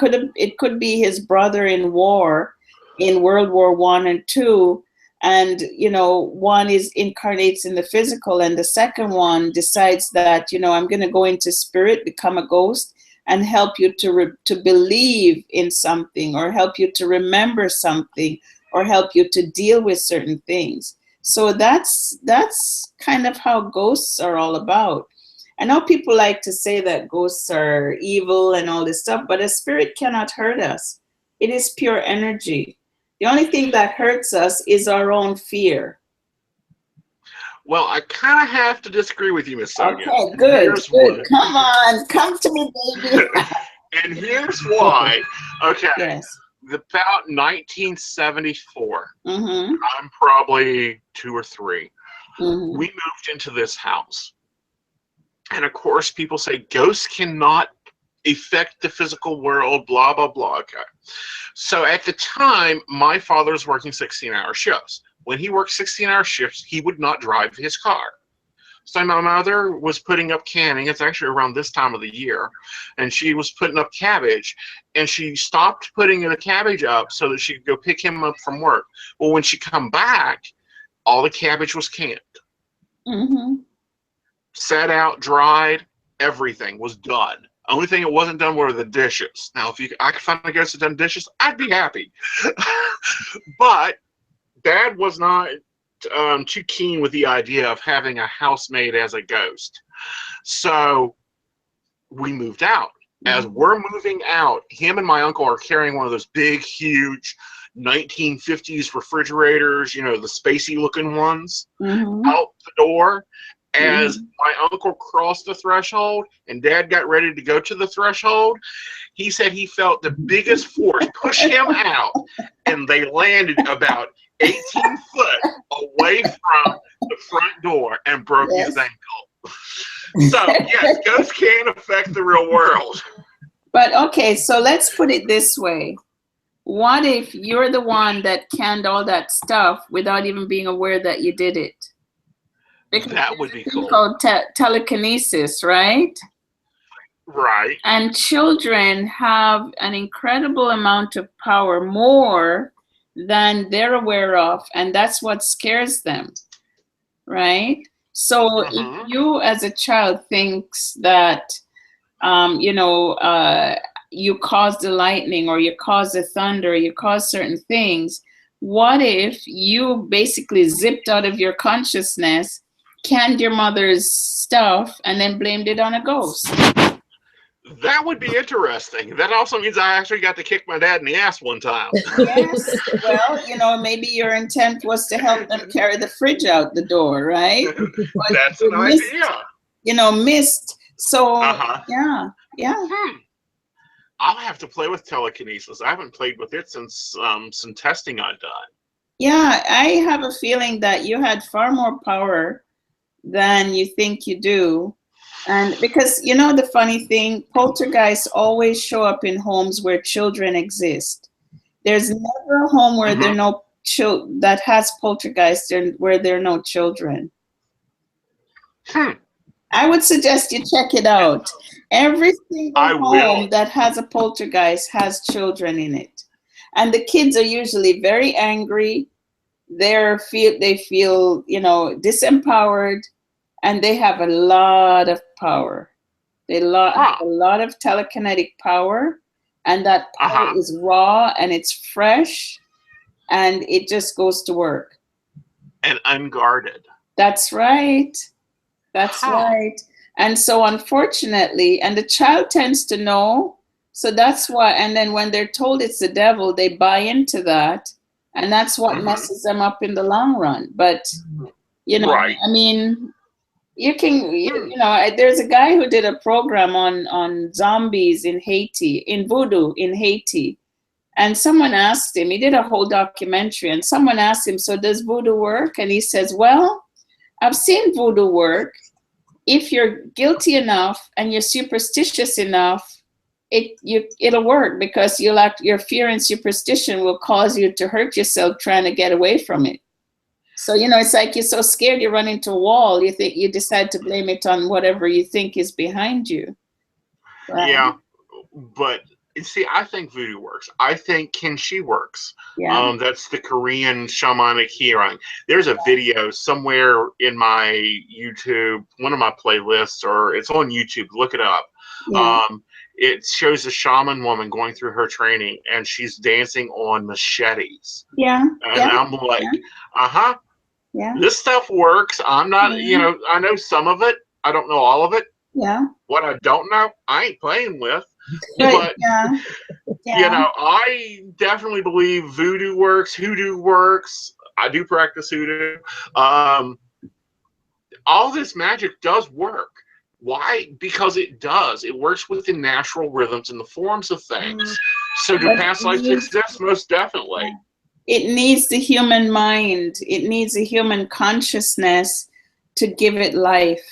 Speaker 2: could be his brother in war, in World War I and II, and you know, one incarnates in the physical, and the second one decides that, you know, I'm going to go into spirit, become a ghost, and help you to believe in something, or help you to remember something, or help you to deal with certain things. So that's kind of how ghosts are all about. I know people like to say that ghosts are evil and all this stuff, but a spirit cannot hurt us. It is pure energy. The only thing that hurts us is our own fear.
Speaker 1: Well, I kind of have to disagree with you, Miss Sonia.
Speaker 2: Okay, good. Come on, come to me, baby.
Speaker 1: And here's why. Okay.
Speaker 2: Yes.
Speaker 1: About 1974.
Speaker 2: Mm-hmm.
Speaker 1: I'm probably 2 or 3.
Speaker 2: Mm-hmm.
Speaker 1: We moved into this house. And of course, people say ghosts cannot affect the physical world, blah, blah, blah. Okay. So at the time, my father was working 16-hour shifts. When he worked 16-hour shifts, he would not drive his car. So my mother was putting up canning. It's actually around this time of the year. And she was putting up cabbage. And she stopped putting the cabbage up so that she could go pick him up from work. Well, when she come back, all the cabbage was canned.
Speaker 2: Mm-hmm.
Speaker 1: Set out, dried, everything was done. Only thing it wasn't done were the dishes. Now, if I could find a ghost that done dishes, I'd be happy. But Dad was not too keen with the idea of having a housemaid as a ghost. So we moved out. As we're moving out, him and my uncle are carrying one of those big, huge 1950s refrigerators, you know, the spacey looking ones, out the door. As my uncle crossed the threshold and Dad got ready to go to the threshold, he said he felt the biggest force push him out, and they landed about 18 foot away from the front door and broke his ankle. So, yes, ghosts can affect the real world.
Speaker 2: But okay, so let's put it this way. What if you're the one that canned all that stuff without even being aware that you did it? Because
Speaker 1: that would be cool.
Speaker 2: Called telekinesis, right?
Speaker 1: Right.
Speaker 2: And children have an incredible amount of power, more than they're aware of, and that's what scares them, right? So if you as a child thinks that, you cause the lightning or you cause the thunder, you cause certain things, what if you basically zipped out of your consciousness, canned your mother's stuff, and then blamed it on a ghost?
Speaker 1: That would be interesting. That also means I actually got to kick my dad in the ass one time.
Speaker 2: Yes. Well, maybe your intent was to help them carry the fridge out the door, right? But
Speaker 1: That's an idea.
Speaker 2: Missed. So, yeah.
Speaker 1: I'll have to play with telekinesis. I haven't played with it since some testing I've done.
Speaker 2: Yeah, I have a feeling that you had far more power than you think you do. And because, the funny thing, poltergeists always show up in homes where children exist. There's never a home where there are no that has poltergeists where there are no children. I would suggest you check it out. Every single home that has a poltergeist has children in it. And the kids are usually very angry. They feel, disempowered. And they have a lot of power. They have a lot of telekinetic power, and that power is raw and it's fresh, and it just goes to work.
Speaker 1: And unguarded.
Speaker 2: That's right. That's right. And so unfortunately, and the child tends to know, so that's why, and then when they're told it's the devil, they buy into that, and that's what messes them up in the long run. But, I mean, you can, there's a guy who did a program on zombies in Haiti, in voodoo in Haiti. And someone asked him, he did a whole documentary, and someone asked him, so does voodoo work? And he says, well, I've seen voodoo work. If you're guilty enough and you're superstitious enough, it'll work, because your fear and superstition will cause you to hurt yourself trying to get away from it. So, it's like you're so scared you run into a wall, you decide to blame it on whatever you think is behind you. Right? Yeah,
Speaker 1: but see, I think voodoo works. I think kinshi works.
Speaker 2: Yeah.
Speaker 1: That's the Korean shamanic healing. There's a video somewhere in my YouTube, one of my playlists, or it's on YouTube. Look it up.
Speaker 2: Yeah.
Speaker 1: It shows a shaman woman going through her training, and she's dancing on machetes.
Speaker 2: Yeah.
Speaker 1: And I'm like,
Speaker 2: yeah.
Speaker 1: This stuff works. I'm not, I know some of it. I don't know all of it.
Speaker 2: Yeah.
Speaker 1: What I don't know, I ain't playing with.
Speaker 2: But
Speaker 1: I definitely believe voodoo works, hoodoo works. I do practice hoodoo. All this magic does work. Why? Because it does. It works within natural rhythms and the forms of things. So do past lives exist? Most definitely.
Speaker 2: It needs the human mind. It needs a human consciousness to give it life.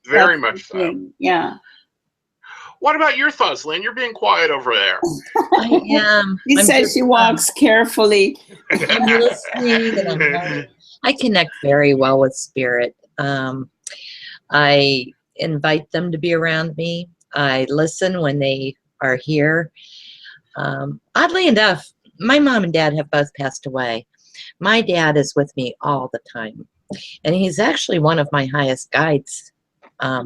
Speaker 1: Very much so.
Speaker 2: Yeah.
Speaker 1: What about your thoughts, Lynn? You're being quiet over there.
Speaker 3: I am.
Speaker 2: She says she walks carefully.
Speaker 3: I'm listening, and I connect very well with spirit. I invite them to be around me. I listen when they are here. Oddly enough, my mom and dad have both passed away. My dad is with me all the time, and he's actually one of my highest guides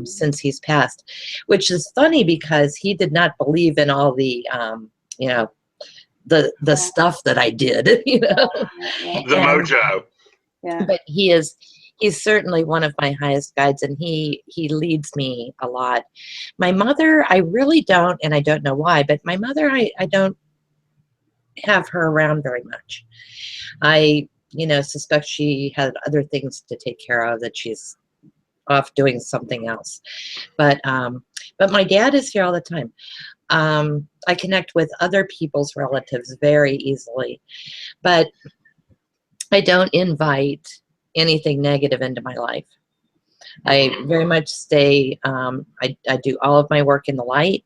Speaker 3: since he's passed, which is funny because he did not believe in all the, the stuff that I did,
Speaker 1: The mojo.
Speaker 2: Yeah.
Speaker 3: But he's certainly one of my highest guides, and he leads me a lot. My mother, I really don't, and I don't know why, but my mother, I don't have her around very much. I, suspect she had other things to take care of, that she's off doing something else. But my dad is here all the time. I connect with other people's relatives very easily, but I don't invite anything negative into my life. I very much stay, I do all of my work in the light.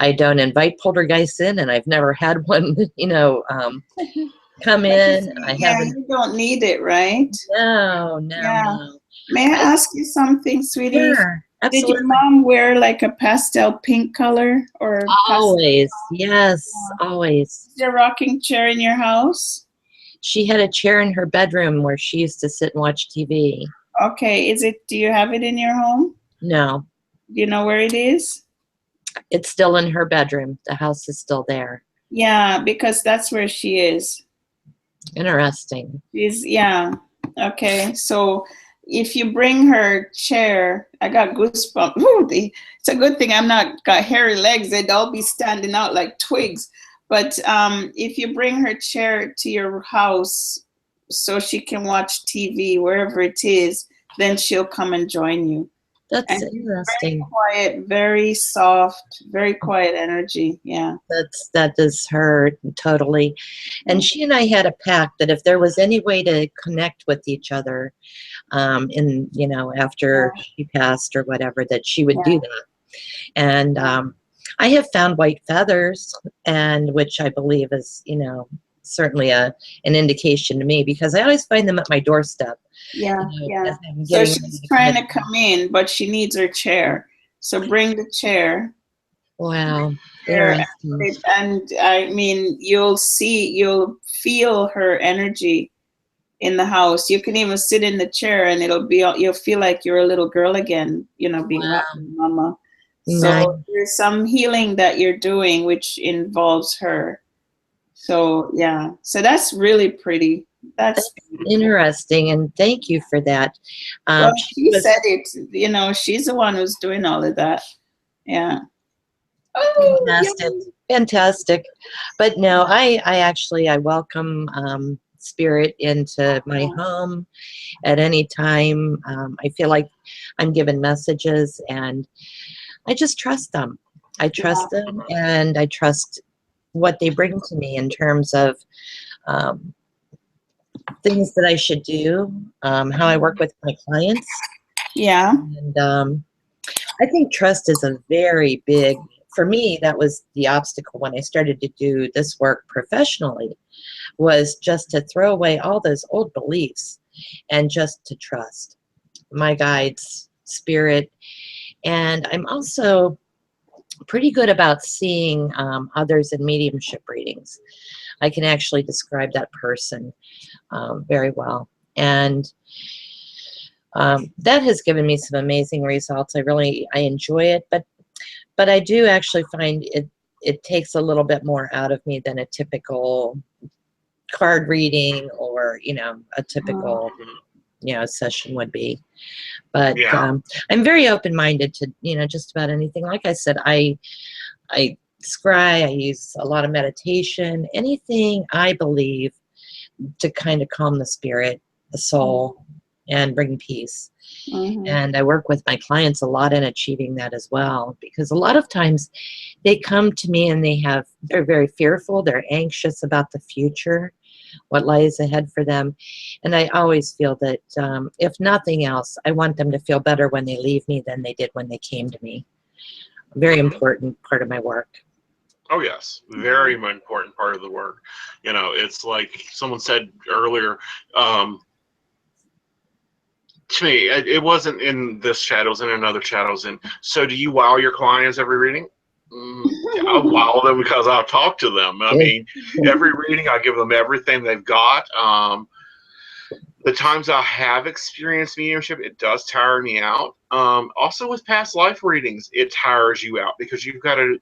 Speaker 3: I don't invite poltergeists in, and I've never had one, come in. I haven't.
Speaker 2: You don't need it, right?
Speaker 3: No.
Speaker 2: May I ask you something, sweetie?
Speaker 3: Sure, absolutely.
Speaker 2: Did your mom wear like a pastel pink color or?
Speaker 3: Always, yes, always.
Speaker 2: Is there a rocking chair in your house?
Speaker 3: she had a chair in her bedroom where she used to sit and watch TV.
Speaker 2: Okay, do you have it in your home?
Speaker 3: No,
Speaker 2: Do you know where it is?
Speaker 3: it's still in her bedroom. The house is still there.
Speaker 2: Yeah, because that's where she is.
Speaker 3: Interesting.
Speaker 2: Yeah. Okay, so if you bring her chair, I got goosebumps. Ooh, it's a good thing I'm not got hairy legs. They'd all be standing out like twigs. But if you bring her chair to your house so she can watch TV wherever it is, then she'll come and join you.
Speaker 3: That's
Speaker 2: And
Speaker 3: interesting.
Speaker 2: very quiet, very soft, very quiet energy. Yeah.
Speaker 3: That is her totally. And she and I had a pact that if there was any way to connect with each other, after she passed or whatever, that she would do that. And I have found white feathers, and which I believe is, certainly an indication to me, because I always find them at my doorstep.
Speaker 2: Yeah,
Speaker 3: as I'm
Speaker 2: So
Speaker 3: getting
Speaker 2: she's trying to come in, but she needs her chair. So bring the chair.
Speaker 3: Wow.
Speaker 2: Interesting. And I mean, you'll feel her energy in the house. You can even sit in the chair and you'll feel like you're a little girl again, being watching mama. So
Speaker 3: Nice.
Speaker 2: there's some healing that you're doing which involves her. So yeah, so that's really pretty. That's
Speaker 3: interesting, and thank you for that.
Speaker 2: Well, she said it, she's the one who's doing all of that. Yeah. Oh,
Speaker 3: fantastic. But no, I welcome spirit into my home at any time. I feel like I'm given messages, and I just trust them. I trust them, and I trust what they bring to me in terms of things that I should do, how I work with my clients.
Speaker 2: Yeah.
Speaker 3: And I think trust is a very big, for me, that was the obstacle when I started to do this work professionally, was just to throw away all those old beliefs and just to trust my guides, spirit. And I'm also pretty good about seeing others in mediumship readings. I can actually describe that person very well. And that has given me some amazing results. I enjoy it, but I do actually find it takes a little bit more out of me than a typical card reading or, a typical, session would be. But I'm very open-minded to, just about anything. Like I said, I scry, I use a lot of meditation, anything I believe to kind of calm the spirit, the soul, and bring peace. And I work with my clients a lot in achieving that as well, because a lot of times they come to me and they're very fearful, they're anxious about the future, what lies ahead for them. And I always feel that if nothing else, I want them to feel better when they leave me than they did when they came to me. A very important part of my work.
Speaker 1: Oh, yes. Very important part of the work. It's like someone said earlier, to me, it wasn't in this chat, it was in another chat I was in. So do you wow your clients every reading? I wow them because I'll talk to them. I mean, every reading, I give them everything they've got. The times I have experienced mediumship, it does tire me out. Also with past life readings, it tires you out because you've got to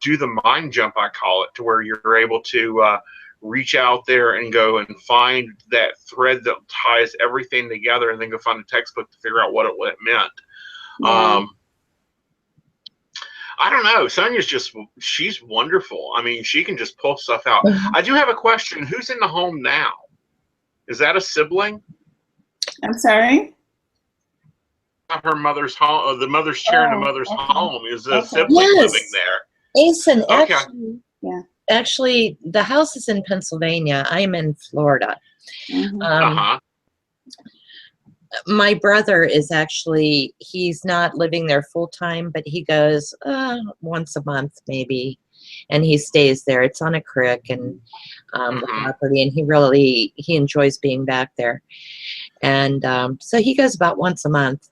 Speaker 1: do the mind jump, I call it, to where you're able to reach out there and go and find that thread that ties everything together, and then go find a textbook to figure out what it meant.
Speaker 2: Yeah.
Speaker 1: I don't know. Sonia's she's wonderful. I mean, she can just pull stuff out. I do have a question. Who's in the home now? Is that a sibling?
Speaker 2: I'm sorry?
Speaker 1: Her mother's home, the mother's chair in the mother's home. Is a sibling living there?
Speaker 3: Aeson,
Speaker 1: Okay.
Speaker 3: Actually, the house is in Pennsylvania. I'm in Florida. My brother is he's not living there full time, but he goes once a month maybe, and he stays there. It's on a creek and the property, and he enjoys being back there. And so he goes about once a month.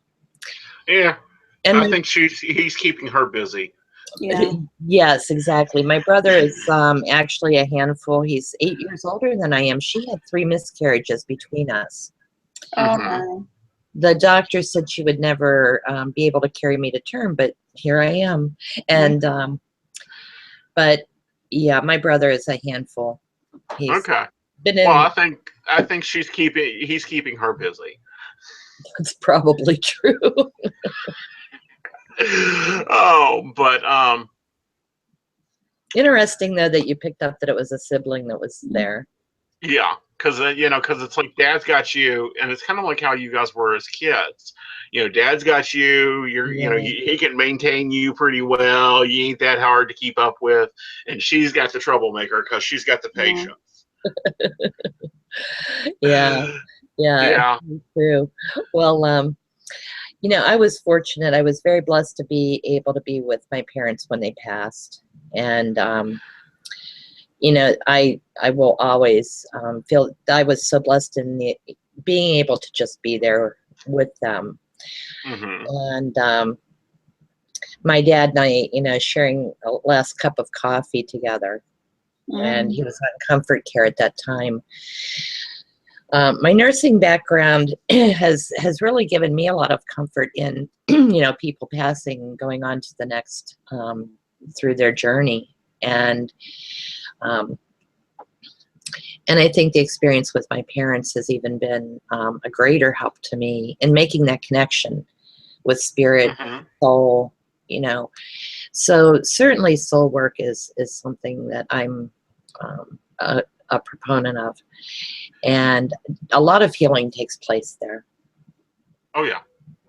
Speaker 1: Yeah, and I think he's keeping her busy.
Speaker 2: Yeah.
Speaker 3: Yes, exactly. My brother is actually a handful. He's 8 years older than I am. She had 3 miscarriages between us.
Speaker 2: Oh
Speaker 1: Mhm.
Speaker 2: my.
Speaker 3: The doctor said she would never be able to carry me to term, but here I am. And but yeah, my brother is a handful. He's
Speaker 1: Okay.
Speaker 3: been
Speaker 1: Well,
Speaker 3: in.
Speaker 1: I think he's keeping her busy.
Speaker 3: It's probably true.
Speaker 1: Oh, but
Speaker 3: Interesting though that you picked up that it was a sibling that was there.
Speaker 1: yeah, because because it's like dad's got you, and it's kind of like how you guys were as kids. Dad's got you.
Speaker 3: Yeah.
Speaker 1: He can maintain you pretty well. You ain't that hard to keep up with, and she's got the troublemaker because she's got the patience.
Speaker 3: Yeah. Yeah.
Speaker 1: Yeah.
Speaker 3: True. Well, I was fortunate. I was very blessed to be able to be with my parents when they passed, and I will always feel I was so blessed in being able to just be there with them.
Speaker 1: Hmm.
Speaker 3: And my dad and I, sharing a last cup of coffee together, and he was on comfort care at that time. My nursing background has really given me a lot of comfort in people passing and going on to the next through their journey, and I think the experience with my parents has even been a greater help to me in making that connection with spirit,
Speaker 1: Hmm.
Speaker 3: soul. So certainly soul work is something that I'm a proponent of. And a lot of healing takes place there.
Speaker 1: Oh yeah.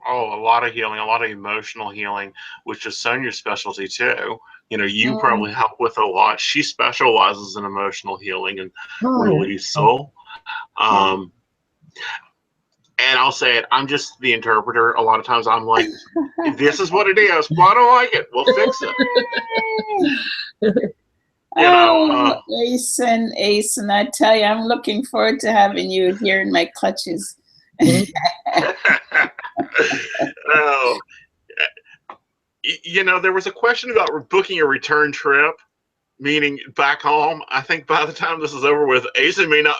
Speaker 1: Oh, a lot of healing, a lot of emotional healing, which is Sonia's specialty too. You probably help with a lot. She specializes in emotional healing and
Speaker 3: Oh,
Speaker 1: releasal. And I'll say it, I'm just the interpreter. A lot of times I'm like, this is what it is. Well, I don't like it. We'll fix it.
Speaker 2: Oh, Aeson, I tell you, I'm looking forward to having you here in my clutches.
Speaker 1: Oh, there was a question about booking a return trip, meaning back home. I think by the time this is over with, Aeson may not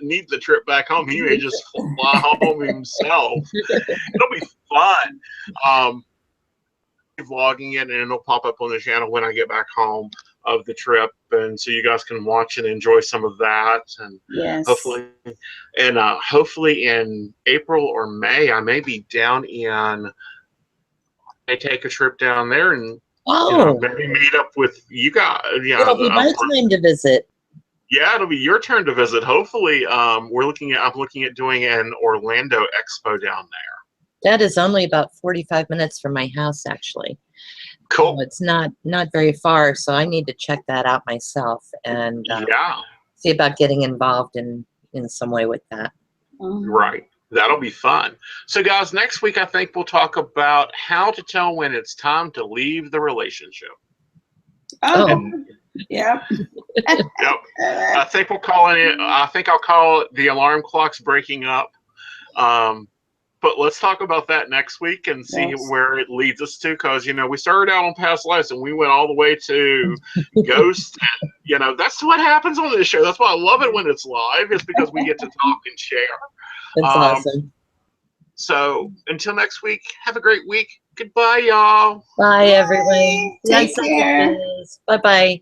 Speaker 1: need the trip back home. He may just fly home himself. It'll be fun. Vlogging it, and it'll pop up on the channel when I get back home of the trip, and so you guys can watch and enjoy some of that. And
Speaker 2: Yes.
Speaker 1: hopefully in April or May, I may be down in. I take a trip down there and maybe meet up with you guys.
Speaker 3: It'll be my time to visit.
Speaker 1: Yeah, it'll be your turn to visit. Hopefully, I'm looking at doing an Orlando expo down there.
Speaker 3: That is only about 45 minutes from my house, actually.
Speaker 1: Cool.
Speaker 3: It's not very far, so I need to check that out myself and see about getting involved in some way with that.
Speaker 1: Right. That'll be fun. So, guys, next week I think we'll talk about how to tell when it's time to leave the relationship.
Speaker 2: Yep.
Speaker 1: Yep. I think we'll call it. I think I'll call it the alarm clock's breaking up. But let's talk about that next week and see where it leads us to. Because, we started out on past lives and we went all the way to ghosts. And, that's what happens on this show. That's why I love it when it's live, is because we get to talk and share.
Speaker 3: That's awesome.
Speaker 1: So until next week, have a great week. Goodbye, y'all.
Speaker 3: Bye, everyone.
Speaker 2: Take care.
Speaker 3: Bye-bye.